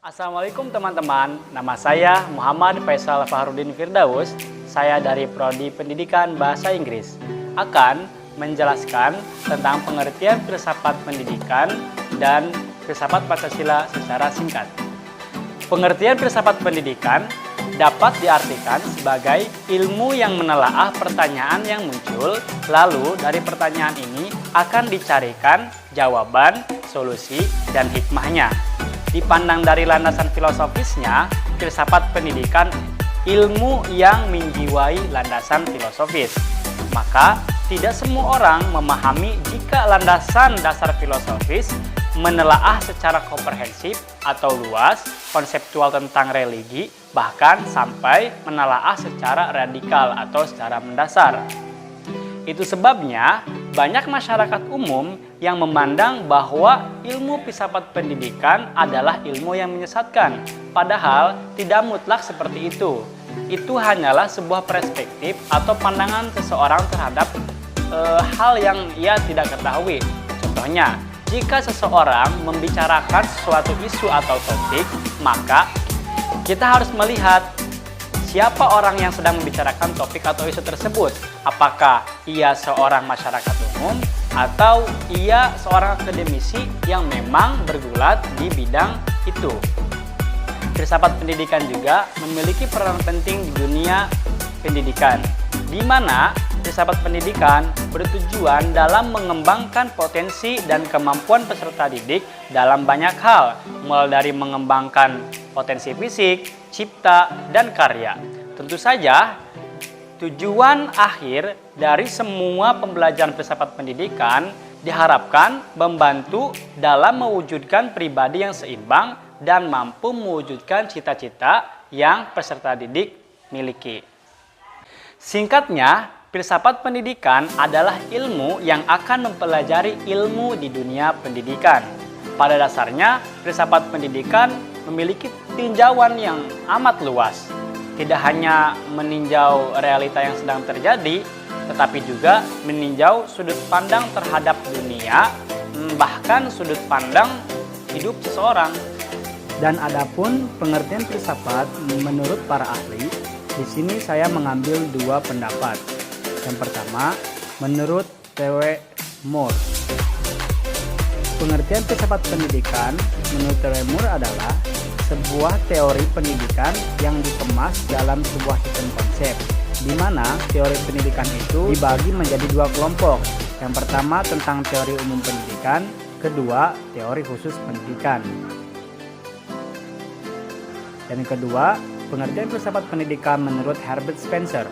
Assalamualaikum teman-teman, nama saya Muhammad Faisal Fahrudin Firdaus. Saya dari Prodi Pendidikan Bahasa Inggris akan menjelaskan tentang pengertian filsafat pendidikan dan filsafat Pancasila secara singkat. Pengertian filsafat pendidikan dapat diartikan sebagai ilmu yang menelaah pertanyaan yang muncul, lalu dari pertanyaan ini akan dicarikan jawaban, solusi, dan hikmahnya. Dipandang dari landasan filosofisnya, filsafat pendidikan ilmu yang menjiwai landasan filosofis. Maka, tidak semua orang memahami jika landasan dasar filosofis menelaah secara komprehensif atau luas konseptual tentang religi, bahkan sampai menelaah secara radikal atau secara mendasar. Itu sebabnya banyak masyarakat umum yang memandang bahwa ilmu filsafat pendidikan adalah ilmu yang menyesatkan. Padahal tidak mutlak seperti itu. Itu hanyalah sebuah perspektif atau pandangan seseorang terhadap hal yang ia tidak ketahui. Contohnya, jika seseorang membicarakan suatu isu atau topik, maka kita harus melihat siapa orang yang sedang membicarakan topik atau isu tersebut. Apakah ia seorang masyarakat umum atau ia seorang akademisi yang memang bergulat di bidang itu. Filsafat pendidikan juga memiliki peran penting di dunia pendidikan, di mana filsafat pendidikan bertujuan dalam mengembangkan potensi dan kemampuan peserta didik dalam banyak hal, mulai dari mengembangkan potensi fisik, cipta, dan karya. Tentu saja, tujuan akhir dari semua pembelajaran filsafat pendidikan diharapkan membantu dalam mewujudkan pribadi yang seimbang dan mampu mewujudkan cita-cita yang peserta didik miliki. Singkatnya, filsafat pendidikan adalah ilmu yang akan mempelajari ilmu di dunia pendidikan. Pada dasarnya, filsafat pendidikan memiliki tinjauan yang amat luas. Tidak hanya meninjau realita yang sedang terjadi, tetapi juga meninjau sudut pandang terhadap dunia, bahkan sudut pandang hidup seseorang. Dan adapun pengertian filsafat menurut para ahli, di sini saya mengambil dua pendapat. Yang pertama, menurut T.W. Moore. Pengertian filsafat pendidikan menurut T.W. Moore adalah sebuah teori pendidikan yang dikemas dalam sebuah sistem konsep, di mana teori pendidikan itu dibagi menjadi dua kelompok. Yang pertama tentang teori umum pendidikan, kedua teori khusus pendidikan. Dan yang kedua, pengertian filsafat pendidikan menurut Herbert Spencer.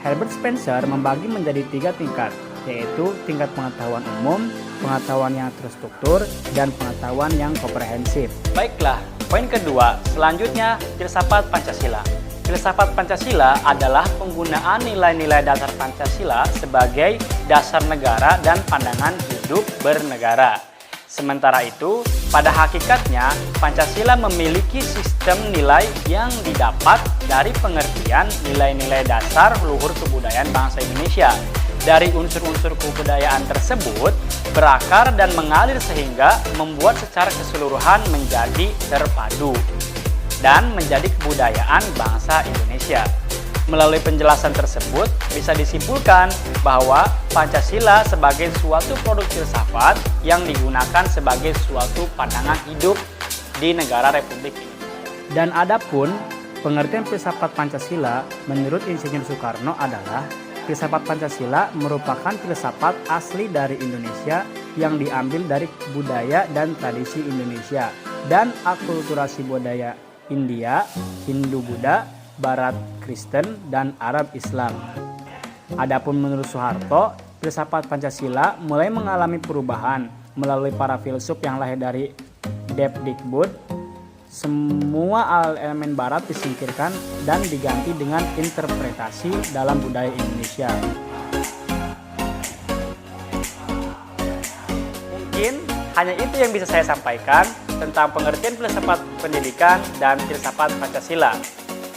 Herbert Spencer membagi menjadi tiga tingkat, yaitu tingkat pengetahuan umum, pengetahuan yang terstruktur, dan pengetahuan yang komprehensif. Baiklah, poin kedua, selanjutnya filsafat Pancasila. Filsafat Pancasila adalah penggunaan nilai-nilai dasar Pancasila sebagai dasar negara dan pandangan hidup bernegara. Sementara itu, pada hakikatnya, Pancasila memiliki sistem nilai yang didapat dari pengertian nilai-nilai dasar luhur kebudayaan bangsa Indonesia. Dari unsur-unsur kebudayaan tersebut berakar dan mengalir sehingga membuat secara keseluruhan menjadi terpadu dan menjadi kebudayaan bangsa Indonesia. Melalui penjelasan tersebut bisa disimpulkan bahwa Pancasila sebagai suatu produk filsafat yang digunakan sebagai suatu pandangan hidup di negara Republik Indonesia. Dan adapun pengertian filsafat Pancasila menurut Insinyur Soekarno adalah filsafat Pancasila merupakan filsafat asli dari Indonesia yang diambil dari budaya dan tradisi Indonesia dan akulturasi budaya India, Hindu-Buddha, Barat Kristen, dan Arab Islam. Adapun menurut Soeharto, filsafat Pancasila mulai mengalami perubahan melalui para filsuf yang lahir dari Depdikbud. Semua elemen barat disingkirkan dan diganti dengan interpretasi dalam budaya Indonesia. Mungkin hanya itu yang bisa saya sampaikan tentang pengertian filsafat pendidikan dan filsafat Pancasila.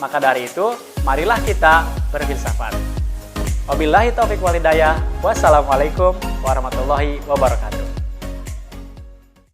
Maka dari itu, marilah kita berfilsafat. Wabillahi taufiq wal hidayah. Wassalamualaikum warahmatullahi wabarakatuh.